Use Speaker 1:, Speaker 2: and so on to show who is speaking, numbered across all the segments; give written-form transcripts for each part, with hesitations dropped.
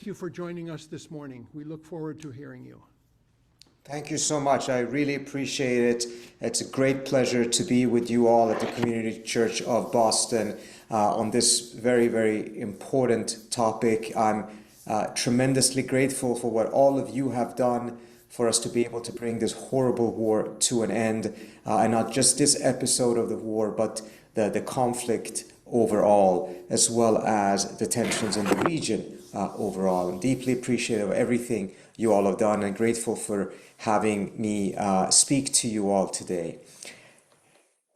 Speaker 1: Thank you for joining us this morning. We look forward to hearing you.
Speaker 2: Thank you so much. I really appreciate it. It's a great pleasure to be with you all at the Community Church of Boston on this very, very important topic. I'm tremendously grateful for what all of you have done for us to be able to bring this horrible war to an end, and not just this episode of the war, but the conflict overall, as well as the tensions in the region overall. I'm deeply appreciative of everything you all have done and grateful for having me speak to you all today.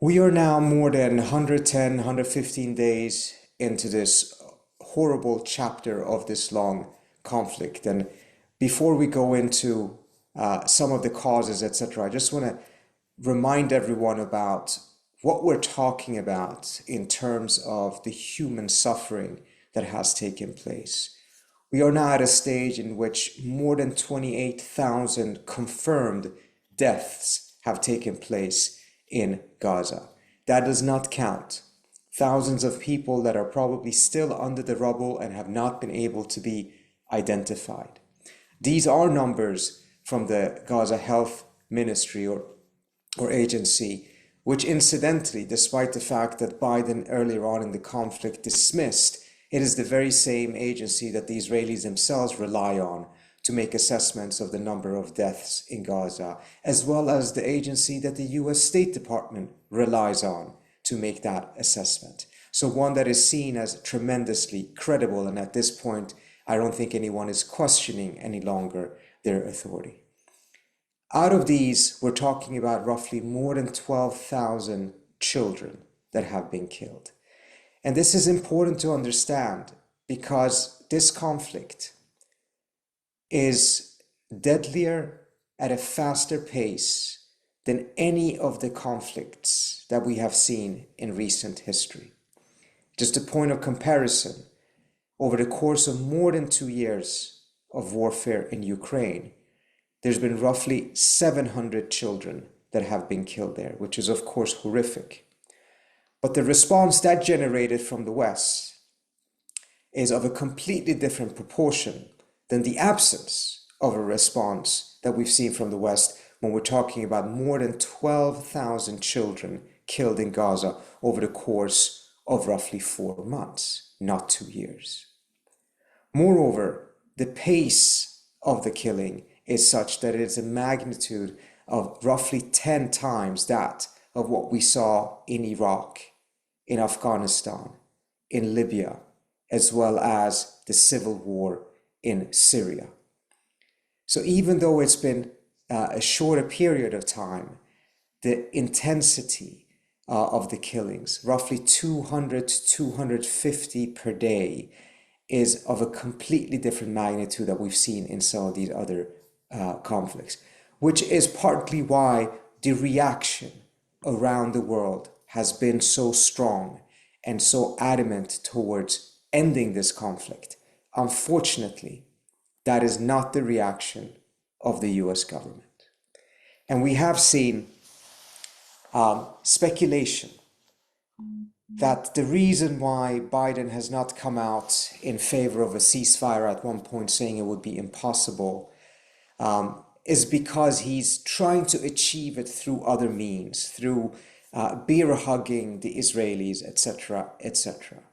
Speaker 2: We are now more than 110, 115 days into this horrible chapter of this long conflict. And before we go into some of the causes, etc., I just want to remind everyone about what we're talking about in terms of the human suffering that has taken place. We are now at a stage in which more than 28,000 confirmed deaths have taken place in Gaza. That does not count thousands of people that are probably still under the rubble and have not been able to be identified. These are numbers from the Gaza Health Ministry or agency, which incidentally, despite the fact that Biden earlier on in the conflict dismissed, it is the very same agency that the Israelis themselves rely on to make assessments of the number of deaths in Gaza, as well as the agency that the US State Department relies on to make that assessment. So one that is seen as tremendously credible, and at this point, I don't think anyone is questioning any longer their authority. Out of these, we're talking about roughly more than 12,000 children that have been killed. And this is important to understand because this conflict is deadlier at a faster pace than any of the conflicts that we have seen in recent history. Just a point of comparison, over the course of more than 2 years of warfare in Ukraine, there's been roughly 700 children that have been killed there, which is of course horrific. But the response that generated from the West is of a completely different proportion than the absence of a response that we've seen from the West when we're talking about more than 12,000 children killed in Gaza over the course of roughly 4 months, not 2 years. Moreover, the pace of the killing is such that it is a magnitude of roughly 10 times that of what we saw in Iraq, in Afghanistan, in Libya, as well as the civil war in Syria. So even though it's been a shorter period of time, the intensity of the killings, roughly 200 to 250 per day, is of a completely different magnitude that we've seen in some of these other conflicts, which is partly why the reaction around the world has been so strong and so adamant towards ending this conflict. Unfortunately, that is not the reaction of the US government. And we have seen speculation that the reason why Biden has not come out in favor of a ceasefire at one point, saying it would be impossible, is because he's trying to achieve it through other means, through beer hugging the Israelis, etc., etc.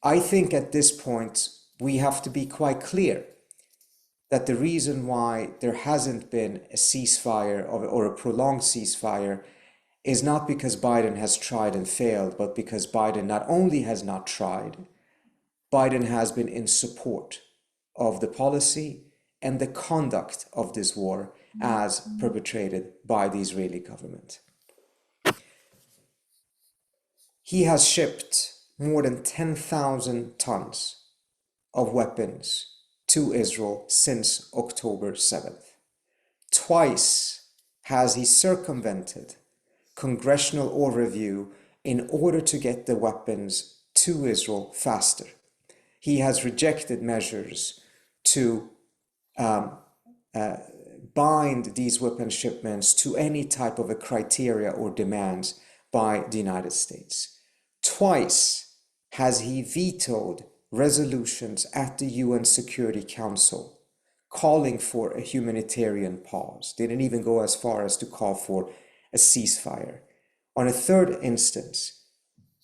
Speaker 2: I think at this point, we have to be quite clear that the reason why there hasn't been a ceasefire or a prolonged ceasefire is not because Biden has tried and failed, but because Biden not only has not tried, Biden has been in support of the policy and the conduct of this war as perpetrated by the Israeli government. He has shipped more than 10,000 tons of weapons to Israel since October 7th. Twice has he circumvented congressional overview in order to get the weapons to Israel faster. He has rejected measures to bind these weapon shipments to any type of a criteria or demands by the United States. Twice has he vetoed resolutions at the UN Security Council calling for a humanitarian pause. They didn't even go as far as to call for a ceasefire. On a third instance,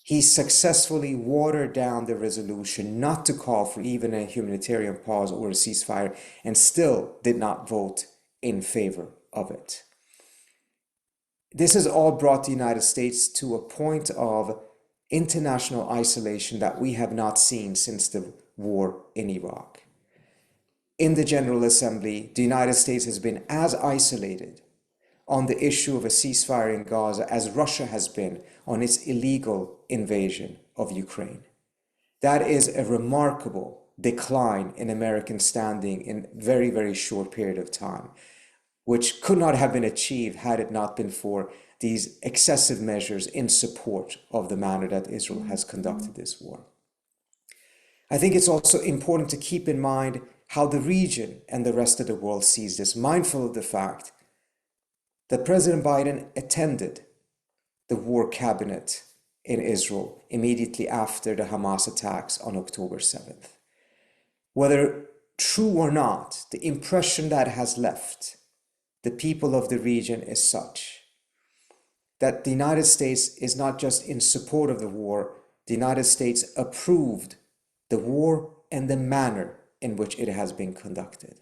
Speaker 2: he successfully watered down the resolution not to call for even a humanitarian pause or a ceasefire, and still did not vote in favor of it. This has all brought the United States to a point of international isolation that we have not seen since the war in Iraq. In the General Assembly, the United States has been as isolated on the issue of a ceasefire in Gaza as Russia has been on its illegal invasion of Ukraine. That is a remarkable decline in American standing in a very, very short period of time, which could not have been achieved had it not been for these excessive measures in support of the manner that Israel has conducted this war. I think it's also important to keep in mind how the region and the rest of the world sees this, mindful of the fact that President Biden attended the war cabinet in Israel immediately after the Hamas attacks on October 7th. Whether true or not, the impression that has left the people of the region is such that the United States is not just in support of the war, the United States approved the war and the manner in which it has been conducted.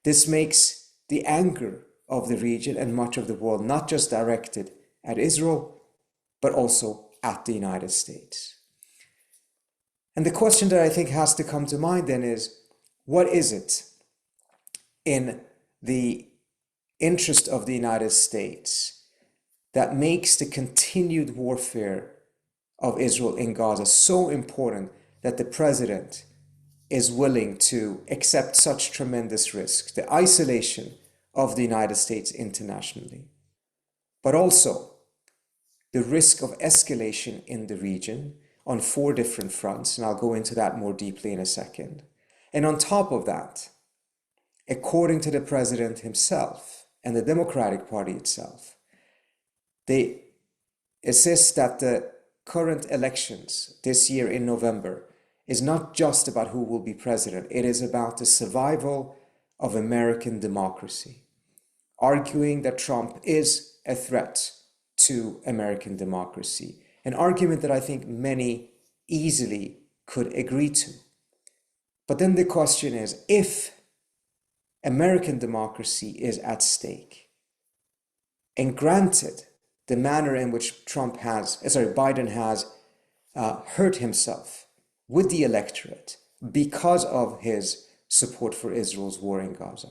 Speaker 2: This makes the anger of the region and much of the world not just directed at Israel, but also at the United States. And the question that I think has to come to mind then is, what is it in the interest of the United States that makes the continued warfare of Israel in Gaza so important that the president is willing to accept such tremendous risk, the isolation of the United States internationally, but also the risk of escalation in the region on 4 different fronts, and I'll go into that more deeply in a second. And on top of that, according to the president himself and the Democratic Party itself, they insist that the current elections this year in November is not just about who will be president, it is about the survival of American democracy, arguing that Trump is a threat to American democracy, an argument that I think many easily could agree to. But then the question is, if American democracy is at stake, and granted the manner in which Biden has hurt himself with the electorate because of his support for Israel's war in Gaza.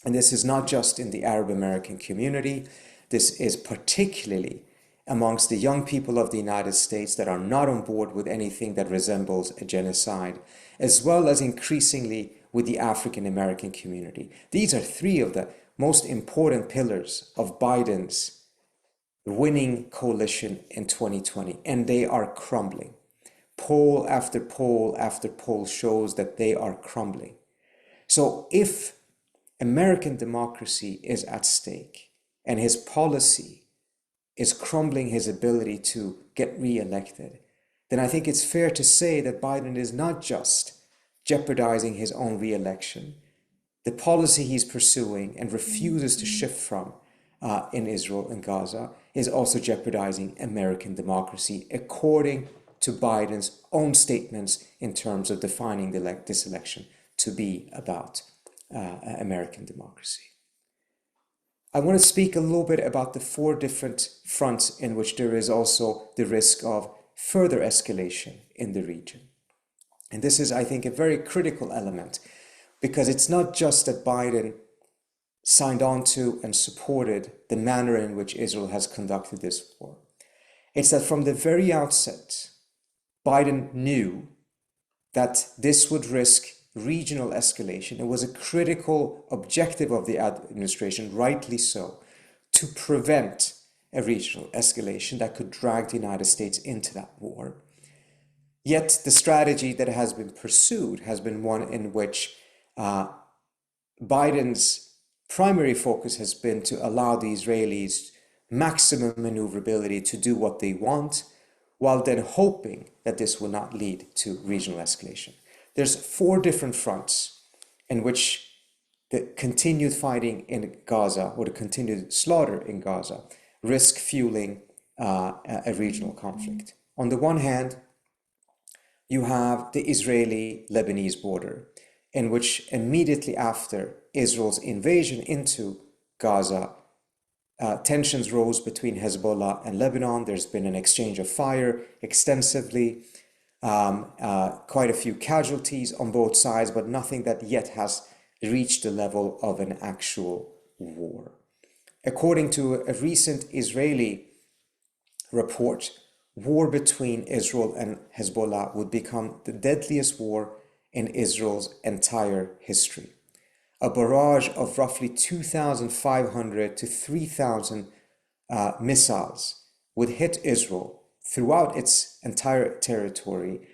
Speaker 2: And this is not just in the Arab American community, this is particularly amongst the young people of the United States that are not on board with anything that resembles a genocide, as well as increasingly with the African American community. These are 3 of the most important pillars of Biden's winning coalition in 2020, and they are crumbling. Poll after poll after poll shows that they are crumbling. So if American democracy is at stake and his policy is crumbling his ability to get re-elected, then I think it's fair to say that Biden is not just jeopardizing his own re-election. The policy he's pursuing and refuses to shift from in Israel and Gaza is also jeopardizing American democracy, according to Biden's own statements in terms of defining this election to be about American democracy. I want to speak a little bit about the 4 different fronts in which there is also the risk of further escalation in the region. And this is, I think, a very critical element, because it's not just that Biden signed on to and supported the manner in which Israel has conducted this war. It's that from the very outset, Biden knew that this would risk regional escalation. It was a critical objective of the administration, rightly so, to prevent a regional escalation that could drag the United States into that war. Yet the strategy that has been pursued has been one in which Biden's primary focus has been to allow the Israelis maximum maneuverability to do what they want, while then hoping that this will not lead to regional escalation. There's 4 different fronts in which the continued fighting in Gaza or the continued slaughter in Gaza risk fueling a regional conflict. On the one hand, you have the Israeli-Lebanese border, in which immediately after Israel's invasion into Gaza, tensions rose between Hezbollah and Lebanon. There's been an exchange of fire extensively, quite a few casualties on both sides, but nothing that yet has reached the level of an actual war. According to a recent Israeli report, war between Israel and Hezbollah would become the deadliest war in Israel's entire history. A barrage of roughly 2,500 to 3,000 missiles would hit Israel throughout its entire territory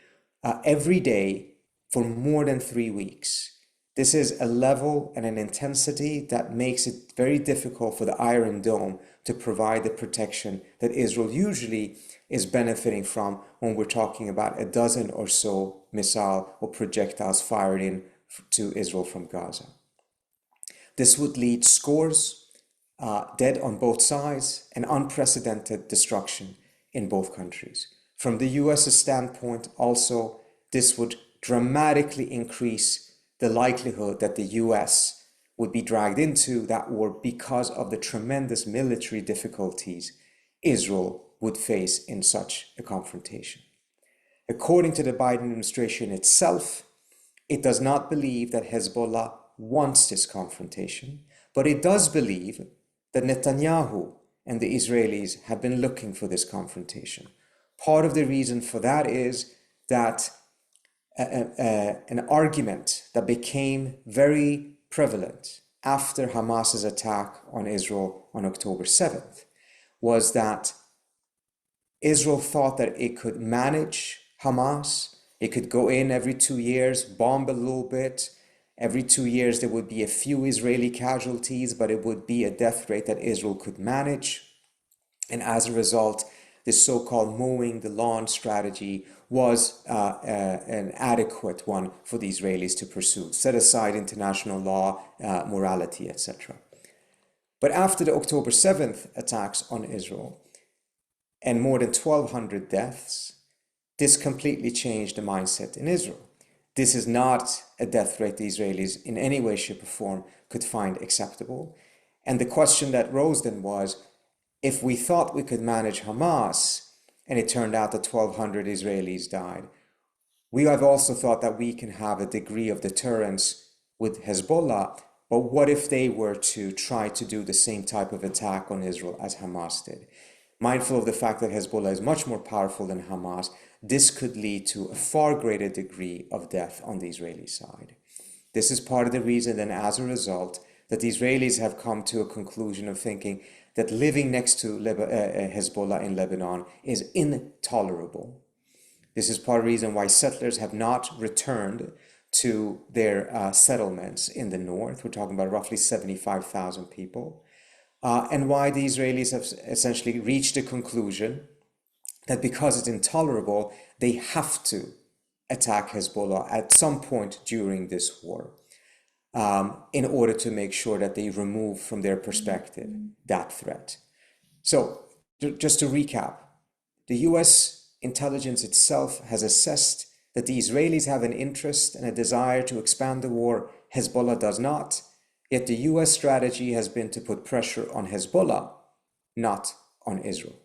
Speaker 2: every day for more than 3 weeks. This is a level and an intensity that makes it very difficult for the Iron Dome to provide the protection that Israel usually is benefiting from when we're talking about a dozen or so missile or projectiles fired in to Israel from Gaza. This would lead scores dead on both sides and unprecedented destruction in both countries. From the US standpoint also, this would dramatically increase the likelihood that the US would be dragged into that war because of the tremendous military difficulties Israel would face in such a confrontation. According to the Biden administration itself, it does not believe that Hezbollah wants this confrontation, but it does believe that Netanyahu and the Israelis have been looking for this confrontation. Part of the reason for that is that an argument that became very prevalent after Hamas's attack on Israel on October 7th was that Israel thought that it could manage Hamas. It could go in every 2 years, bomb a little bit. Every 2 years there would be a few Israeli casualties, but it would be a death rate that Israel could manage. And as a result, this so-called mowing the lawn strategy was an adequate one for the Israelis to pursue, set aside international law, morality, etc. But after the October 7th attacks on Israel and more than 1,200 deaths, this completely changed the mindset in Israel. This is not a death rate the Israelis in any way, shape, or form could find acceptable. And the question that rose then was, if we thought we could manage Hamas, and it turned out that 1,200 Israelis died, we have also thought that we can have a degree of deterrence with Hezbollah, but what if they were to try to do the same type of attack on Israel as Hamas did? Mindful of the fact that Hezbollah is much more powerful than Hamas, this could lead to a far greater degree of death on the Israeli side. This is part of the reason then, as a result, that the Israelis have come to a conclusion of thinking that living next to Hezbollah in Lebanon is intolerable. This is part of the reason why settlers have not returned to their settlements in the north. We're talking about roughly 75,000 people. And why the Israelis have essentially reached a conclusion that because it's intolerable, they have to attack Hezbollah at some point during this war. In order to make sure that they remove from their perspective that threat. So just to recap, the US intelligence itself has assessed that the Israelis have an interest and a desire to expand the war. Hezbollah does not. Yet the US strategy has been to put pressure on Hezbollah, not on Israel.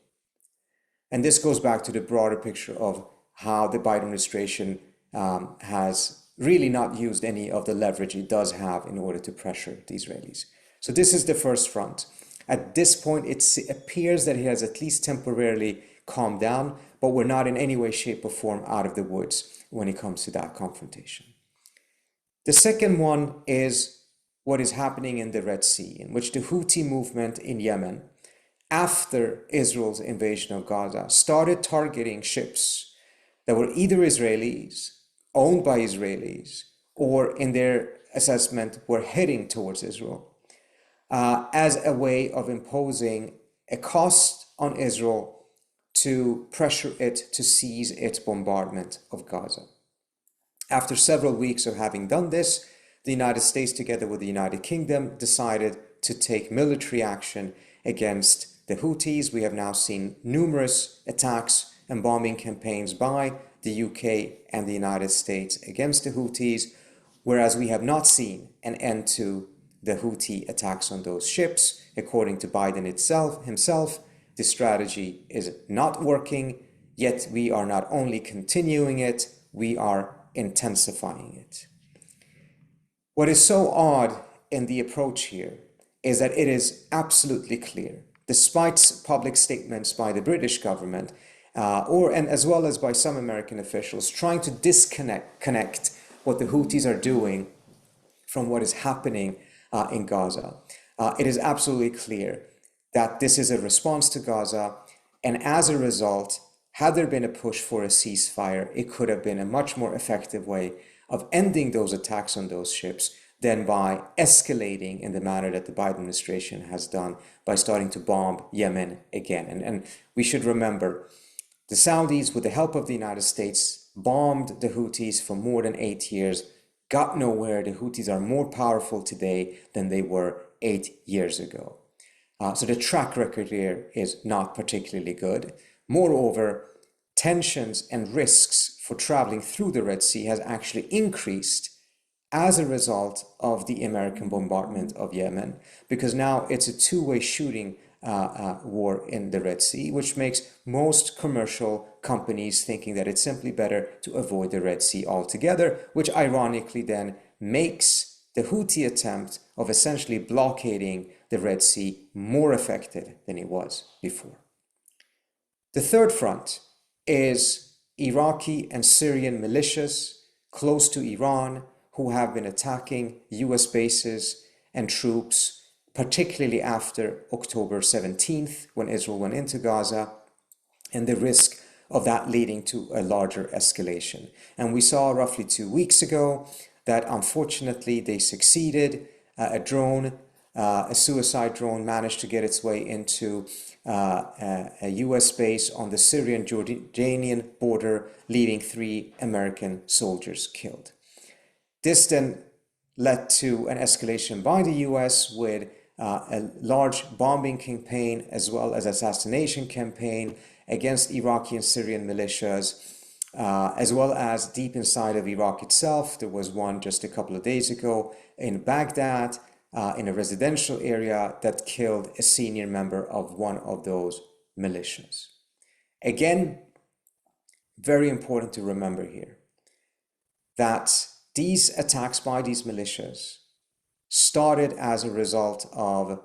Speaker 2: And this goes back to the broader picture of how the Biden administration has really not used any of the leverage it does have in order to pressure the Israelis. So this is the first front. At this point, it appears that he has at least temporarily calmed down, but we're not in any way, shape, or form out of the woods when it comes to that confrontation. The second one is what is happening in the Red Sea, in which the Houthi movement in Yemen, after Israel's invasion of Gaza, started targeting ships that were either Israelis, owned by Israelis, or in their assessment were heading towards Israel, as a way of imposing a cost on Israel to pressure it to cease its bombardment of Gaza. After several weeks of having done this, the United States, together with the United Kingdom, decided to take military action against the Houthis. We have now seen numerous attacks and bombing campaigns by the UK and the United States against the Houthis, whereas we have not seen an end to the Houthi attacks on those ships. According to Biden himself, the strategy is not working, yet we are not only continuing it, we are intensifying it. What is so odd in the approach here is that it is absolutely clear, despite public statements by the British government, and as well as by some American officials trying to connect what the Houthis are doing from what is happening in Gaza. It is absolutely clear that this is a response to Gaza, and as a result, had there been a push for a ceasefire, it could have been a much more effective way of ending those attacks on those ships than by escalating in the manner that the Biden administration has done by starting to bomb Yemen again. And we should remember, the Saudis, with the help of the United States, bombed the Houthis for more than 8 years, got nowhere. The Houthis are more powerful today than they were 8 years ago. So the track record here is not particularly good. Moreover, tensions and risks for traveling through the Red Sea has actually increased as a result of the American bombardment of Yemen, because now it's a two-way shooting war in the Red Sea, which makes most commercial companies thinking that it's simply better to avoid the Red Sea altogether, which ironically then makes the Houthi attempt of essentially blockading the Red Sea more effective than it was before. The third front is Iraqi and Syrian militias close to Iran who have been attacking US bases and troops, particularly after October 17th, when Israel went into Gaza, and the risk of that leading to a larger escalation. And we saw roughly 2 weeks ago that unfortunately they succeeded. A suicide drone managed to get its way into a US base on the Syrian-Jordanian border, leaving 3 American soldiers killed. This then led to an escalation by the US with a large bombing campaign as well as assassination campaign against Iraqi and Syrian militias, as well as deep inside of Iraq itself. There was one just a couple of days ago in Baghdad, in a residential area, that killed a senior member of one of those militias. Again, very important to remember here that these attacks by these militias started as a result of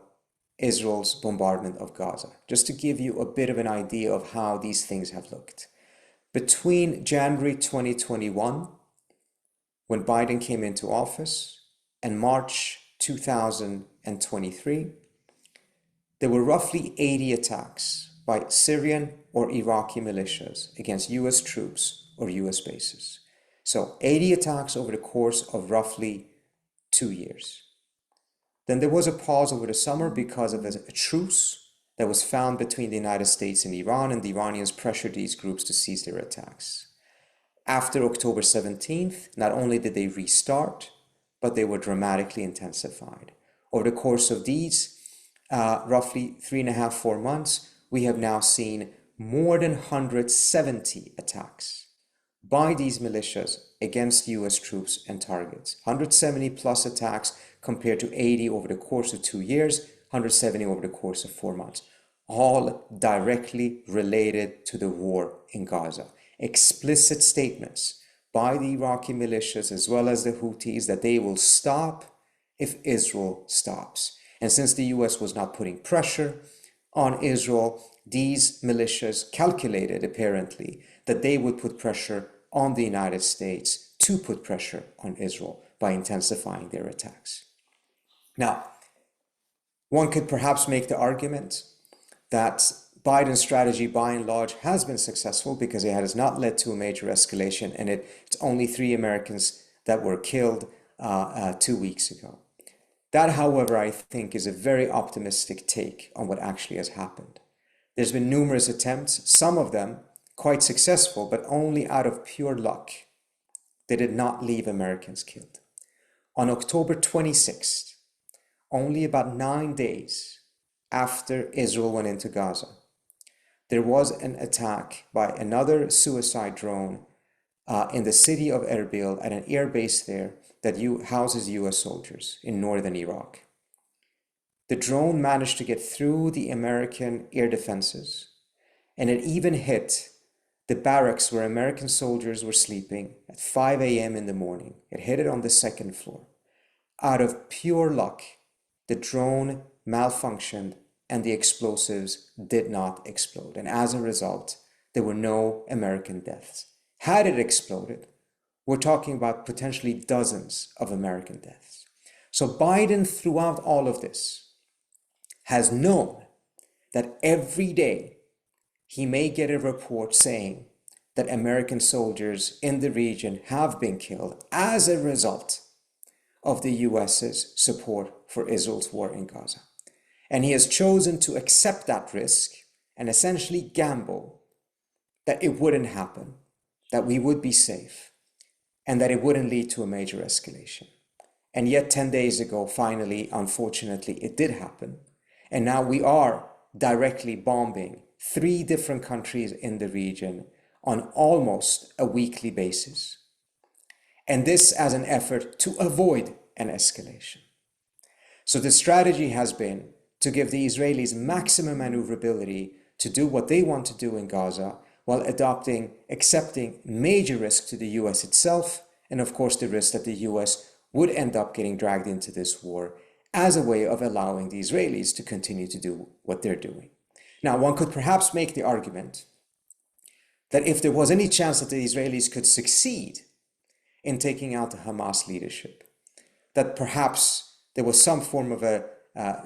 Speaker 2: Israel's bombardment of Gaza. Just to give you a bit of an idea of how these things have looked. Between January 2021, when Biden came into office, and March 2023, there were roughly 80 attacks by Syrian or Iraqi militias against US troops or US bases. So 80 attacks over the course of roughly 2 years. Then there was a pause over the summer because of a truce that was found between the United States and Iran, and the Iranians pressured these groups to cease their attacks. After October 17th, not only did they restart, but they were dramatically intensified. Over the course of these roughly 3.5, 4 months, we have now seen more than 170 attacks by these militias against US troops and targets. 170 plus attacks compared to 80 over the course of 2 years, 170 over the course of 4 months, all directly related to the war in Gaza. Explicit statements by the Iraqi militias as well as the Houthis that they will stop if Israel stops. And since the US was not putting pressure on Israel, these militias calculated apparently that they would put pressure on the United States to put pressure on Israel by intensifying their attacks. Now, one could perhaps make the argument that Biden's strategy by and large has been successful because it has not led to a major escalation, and it's only 3 Americans that were killed 2 weeks ago. That, however, I think is a very optimistic take on what actually has happened. There's been numerous attempts, some of them quite successful, but only out of pure luck. They did not leave Americans killed. On October 26th, only about 9 days after Israel went into Gaza, there was an attack by another suicide drone in the city of Erbil at an air base there that houses US soldiers in northern Iraq. The drone managed to get through the American air defenses, and it even hit the barracks where American soldiers were sleeping at 5 a.m. in the morning. It hit it on the second floor. Out of pure luck, the drone malfunctioned and the explosives did not explode. And as a result, there were no American deaths. Had it exploded, we're talking about potentially dozens of American deaths. So Biden, throughout all of this, has known that every day he may get a report saying that American soldiers in the region have been killed as a result of the US's support for Israel's war in Gaza. And he has chosen to accept that risk and essentially gamble that it wouldn't happen, that we would be safe, and that it wouldn't lead to a major escalation. And yet 10 days ago, finally, unfortunately, it did happen. And now we are directly bombing 3 different countries in the region on almost a weekly basis. And this as an effort to avoid an escalation. So the strategy has been to give the Israelis maximum maneuverability to do what they want to do in Gaza while accepting major risk to the US itself, and of course the risk that the US would end up getting dragged into this war as a way of allowing the Israelis to continue to do what they're doing. Now, one could perhaps make the argument that if there was any chance that the Israelis could succeed in taking out the Hamas leadership, that perhaps there was some form of a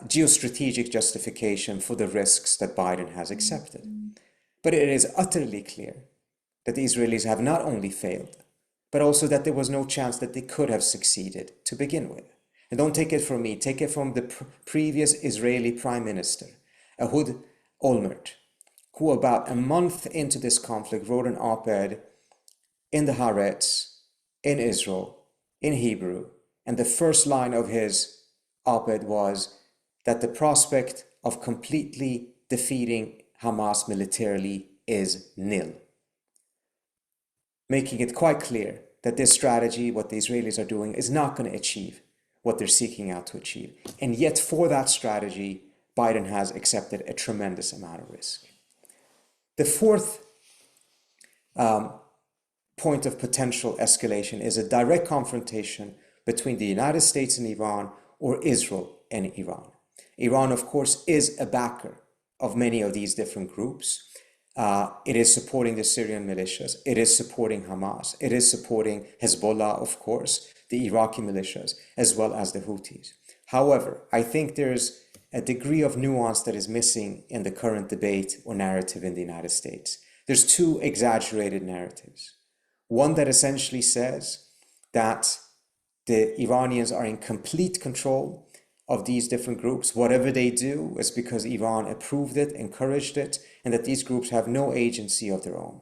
Speaker 2: geostrategic justification for the risks that Biden has accepted. But it is utterly clear that the Israelis have not only failed, but also that there was no chance that they could have succeeded to begin with. And don't take it from me, take it from the previous Israeli Prime Minister, Ehud Olmert, who about a month into this conflict wrote an op-ed in the Haaretz, in Israel, in Hebrew, and the first line of his op-ed was that the prospect of completely defeating Hamas militarily is nil, making it quite clear that this strategy, what the Israelis are doing, is not going to achieve what they're seeking out to achieve. And yet for that strategy, Biden has accepted a tremendous amount of risk. The fourth point of potential escalation is a direct confrontation between the United States and Iran, or Israel and Iran. Iran, of course, is a backer of many of these different groups. It is supporting the Syrian militias. It is supporting Hamas. It is supporting Hezbollah, of course, the Iraqi militias, as well as the Houthis. However, I think there's a degree of nuance that is missing in the current debate or narrative in the United States. There's 2 exaggerated narratives. One that essentially says that the Iranians are in complete control of these different groups. Whatever they do is because Iran approved it, encouraged it, and that these groups have no agency of their own.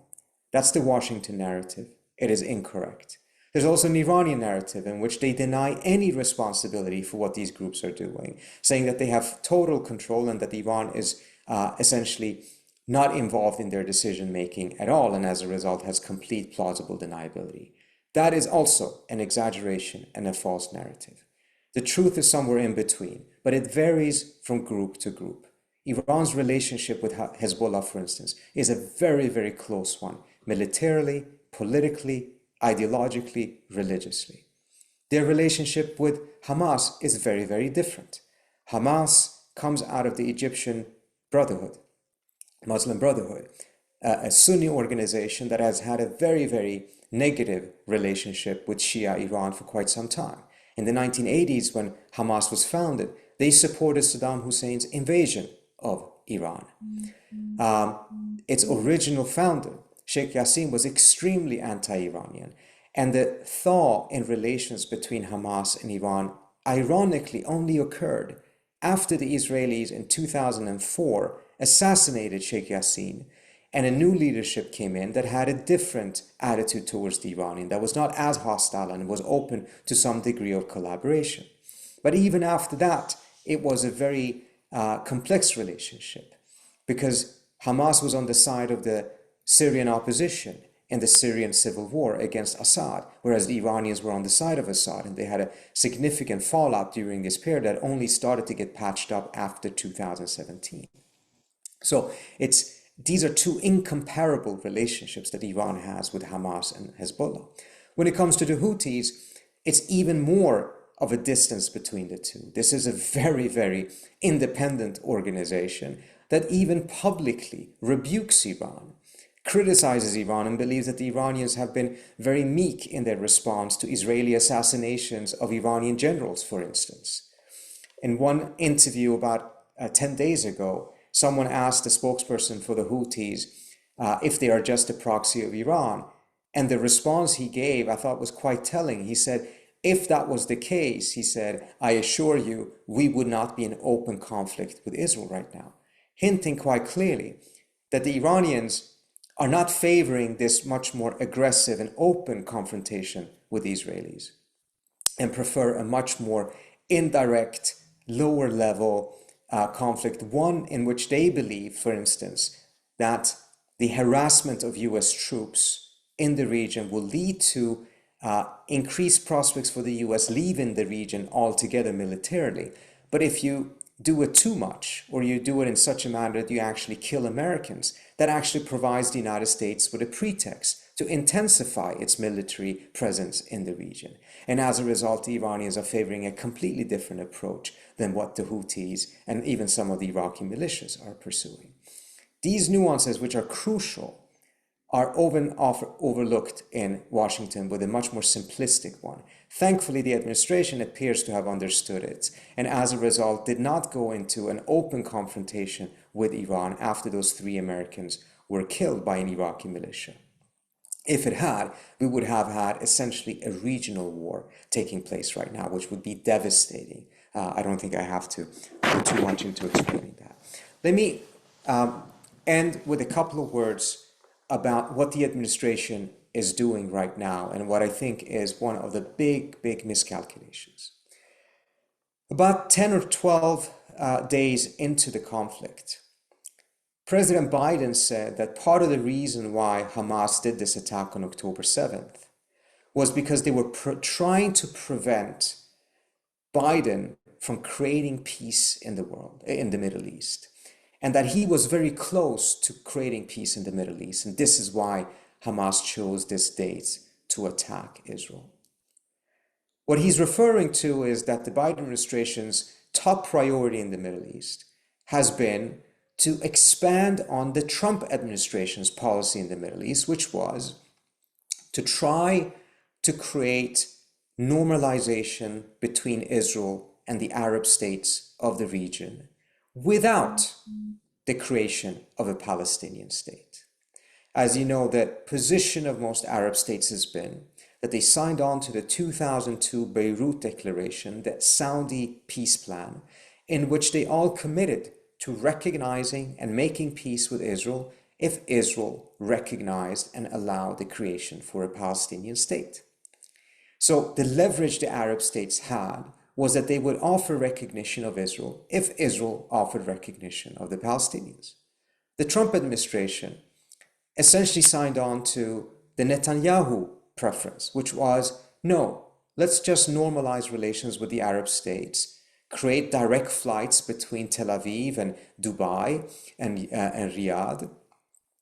Speaker 2: That's the Washington narrative. It is incorrect. There's also an Iranian narrative in which they deny any responsibility for what these groups are doing, saying that they have total control and that Iran is essentially not involved in their decision-making at all, and as a result has complete plausible deniability. That is also an exaggeration and a false narrative. The truth is somewhere in between, but it varies from group to group. Iran's relationship with Hezbollah, for instance, is a very, very close one, militarily, politically, ideologically, religiously. Their relationship with Hamas is very, very different. Hamas comes out of the Egyptian Brotherhood, Muslim Brotherhood, a Sunni organization that has had a very, very negative relationship with Shia Iran for quite some time. In the 1980s, when Hamas was founded, they supported Saddam Hussein's invasion of Iran. Its original founder, Sheikh Yassin, was extremely anti-Iranian. And the thaw in relations between Hamas and Iran ironically only occurred after the Israelis in 2004 assassinated Sheikh Yassin, and a new leadership came in that had a different attitude towards the Iranian, that was not as hostile and was open to some degree of collaboration. But even after that, it was a very complex relationship, because Hamas was on the side of the Syrian opposition in the Syrian civil war against Assad, whereas the Iranians were on the side of Assad, and they had a significant fallout during this period that only started to get patched up after 2017. So these are two incomparable relationships that Iran has with Hamas and Hezbollah. When it comes to the Houthis, it's even more of a distance between the two. This is a very, very independent organization that even publicly rebukes Iran, criticizes Iran, and believes that the Iranians have been very meek in their response to Israeli assassinations of Iranian generals, for instance. In one interview about 10 days ago, someone asked the spokesperson for the Houthis if they are just a proxy of Iran. And the response he gave, I thought, was quite telling. He said, if that was the case, he said, I assure you, we would not be in open conflict with Israel right now, hinting quite clearly that the Iranians are not favoring this much more aggressive and open confrontation with the Israelis, and prefer a much more indirect, lower level conflict, one in which they believe, for instance, that the harassment of US troops in the region will lead to increased prospects for the US leaving the region altogether militarily. But if you do it too much, or you do it in such a manner that you actually kill Americans, that actually provides the United States with a pretext to intensify its military presence in the region. And as a result, the Iranians are favoring a completely different approach than what the Houthis and even some of the Iraqi militias are pursuing. These nuances, which are crucial, are often overlooked in Washington with a much more simplistic one. Thankfully, the administration appears to have understood it, and as a result did not go into an open confrontation with Iran after those 3 Americans were killed by an Iraqi militia. If it had, we would have had essentially a regional war taking place right now, which would be devastating. I don't think I have to go too much into explaining that. Let me end with a couple of words about what the administration is doing right now and what I think is one of the big miscalculations. About 10 or 12 days into the conflict, President Biden said that part of the reason why Hamas did this attack on October 7th was because they were trying to prevent Biden from creating peace in the world, in the Middle East, and that he was very close to creating peace in the Middle East. And this is why Hamas chose this date to attack Israel. What he's referring to is that the Biden administration's top priority in the Middle East has been to expand on the Trump administration's policy in the Middle East, which was to try to create normalization between Israel and the Arab states of the region without the creation of a Palestinian state. As you know, the position of most Arab states has been that they signed on to the 2002 Beirut Declaration, that Saudi peace plan, in which they all committed to recognizing and making peace with Israel if Israel recognized and allowed the creation for a Palestinian state. So the leverage the Arab states had was that they would offer recognition of Israel if Israel offered recognition of the Palestinians. The Trump administration essentially signed on to the Netanyahu preference, which was, no, let's just normalize relations with the Arab states, create direct flights between Tel Aviv and Dubai and Riyadh,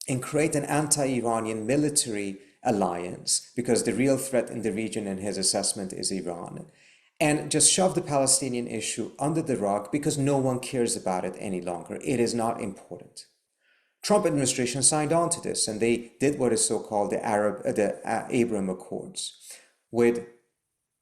Speaker 2: and create an anti-Iranian military alliance, because the real threat in the region, in his assessment, is Iran, and just shove the Palestinian issue under the rug because no one cares about it any longer. It is not important. Trump administration signed on to this, and they did what is so-called the Abraham Accords with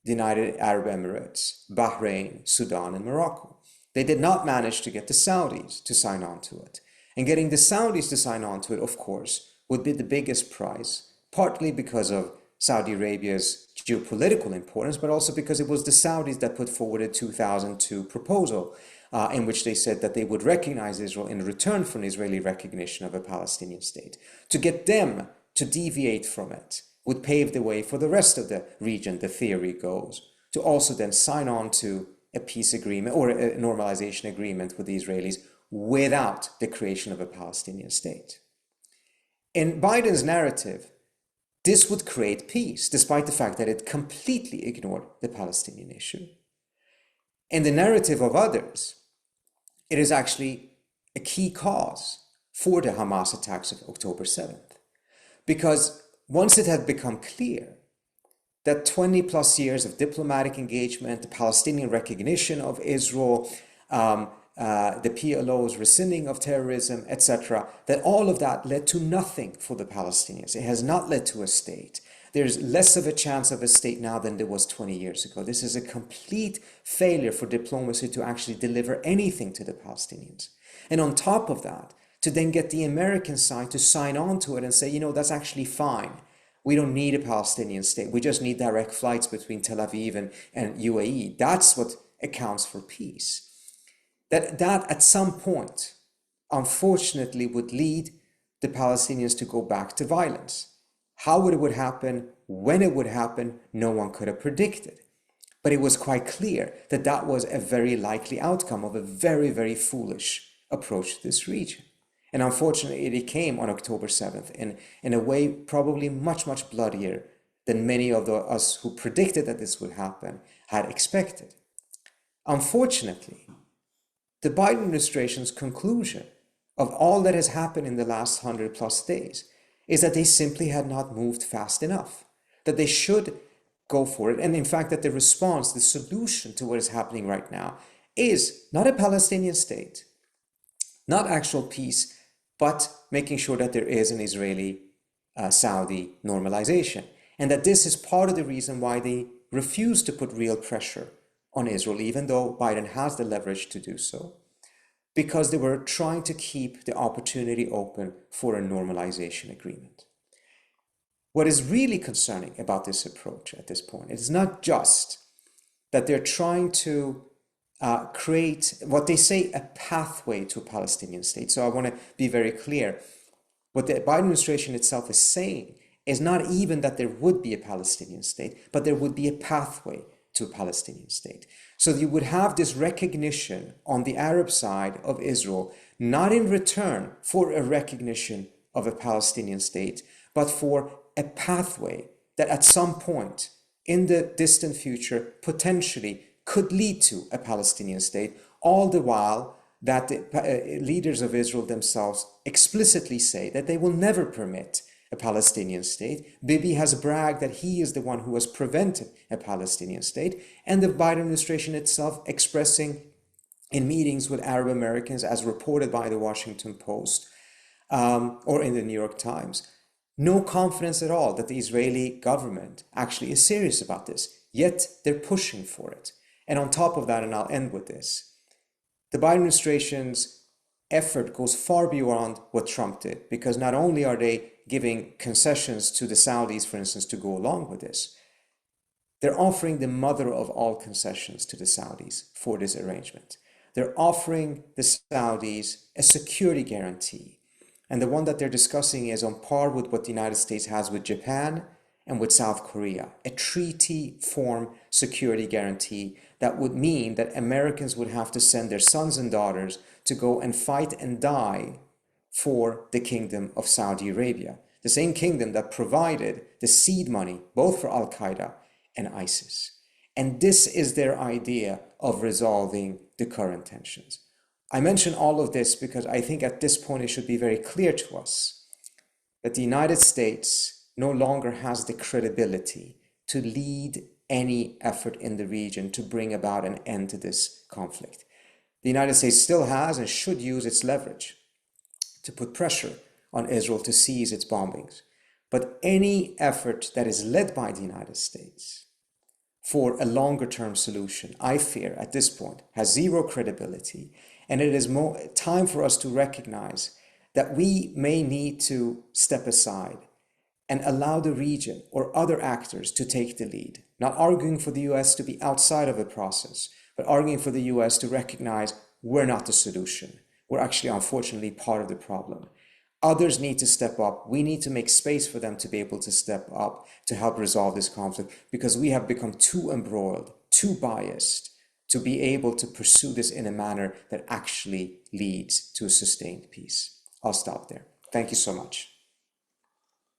Speaker 2: the United Arab Emirates, Bahrain, Sudan, and Morocco. They did not manage to get the Saudis to sign on to it. And getting the Saudis to sign on to it, of course, would be the biggest prize, partly because of Saudi Arabia's geopolitical importance, but also because it was the Saudis that put forward a 2002 proposal in which they said that they would recognize Israel in return for an Israeli recognition of a Palestinian state. To get them to deviate from it would pave the way for the rest of the region, the theory goes, to also then sign on to a peace agreement or a normalization agreement with the Israelis without the creation of a Palestinian state. In Biden's narrative, this would create peace, despite the fact that it completely ignored the Palestinian issue. In the narrative of others, it is actually a key cause for the Hamas attacks of October 7th. Because once it had become clear that 20 plus years of diplomatic engagement, the Palestinian recognition of Israel, the PLO's rescinding of terrorism, etc., that all of that led to nothing for the Palestinians. It has not led to a state. There's less of a chance of a state now than there was 20 years ago. This is a complete failure for diplomacy to actually deliver anything to the Palestinians. And on top of that, to then get the American side to sign on to it and say, that's actually fine. We don't need a Palestinian state. We just need direct flights between Tel Aviv and UAE. That's what accounts for peace. That at some point, unfortunately, would lead the Palestinians to go back to violence. How it would happen, when it would happen, no one could have predicted. But it was quite clear that that was a very likely outcome of a very, very foolish approach to this region. And unfortunately, it came on October 7th in a way probably much, much bloodier than many of us who predicted that this would happen had expected. Unfortunately, the Biden administration's conclusion of all that has happened in the last 100 plus days is that they simply had not moved fast enough, that they should go for it. And in fact, that the response, the solution to what is happening right now is not a Palestinian state, not actual peace, but making sure that there is an Israeli-Saudi normalization. And that this is part of the reason why they refuse to put real pressure on Israel, even though Biden has the leverage to do so, because they were trying to keep the opportunity open for a normalization agreement. What is really concerning about this approach at this point is not just that they're trying to create what they say a pathway to a Palestinian state. So I want to be very clear. What the Biden administration itself is saying is not even that there would be a Palestinian state, but there would be a pathway to a Palestinian state. So you would have this recognition on the Arab side of Israel, not in return for a recognition of a Palestinian state, but for a pathway that at some point in the distant future potentially could lead to a Palestinian state, all the while that the leaders of Israel themselves explicitly say that they will never permit a Palestinian state. Bibi has bragged that he is the one who has prevented a Palestinian state, and the Biden administration itself expressing in meetings with Arab Americans, as reported by the Washington Post or in the New York Times, no confidence at all that the Israeli government actually is serious about this, yet they're pushing for it. And on top of that, and I'll end with this, the Biden administration's effort goes far beyond what Trump did, because not only are they giving concessions to the Saudis, for instance, to go along with this, they're offering the mother of all concessions to the Saudis for this arrangement. They're offering the Saudis a security guarantee. And the one that they're discussing is on par with what the United States has with Japan and with South Korea, a treaty form security guarantee that would mean that Americans would have to send their sons and daughters to go and fight and die for the kingdom of Saudi Arabia, the same kingdom that provided the seed money both for Al-Qaeda and ISIS. And this is their idea of resolving the current tensions. I mention all of this because I think at this point it should be very clear to us that the United States no longer has the credibility to lead any effort in the region to bring about an end to this conflict. The United States still has and should use its leverage to put pressure on Israel to cease its bombings. But any effort that is led by the United States for a longer-term solution, I fear at this point, has zero credibility. And it is time for us to recognize that we may need to step aside and allow the region or other actors to take the lead, not arguing for the US to be outside of the process, but arguing for the US to recognize we're not the solution. We're actually, unfortunately, part of the problem. Others need to step up. We need to make space for them to be able to step up to help resolve this conflict, because we have become too embroiled, too biased to be able to pursue this in a manner that actually leads to a sustained peace. I'll stop there. Thank you so much.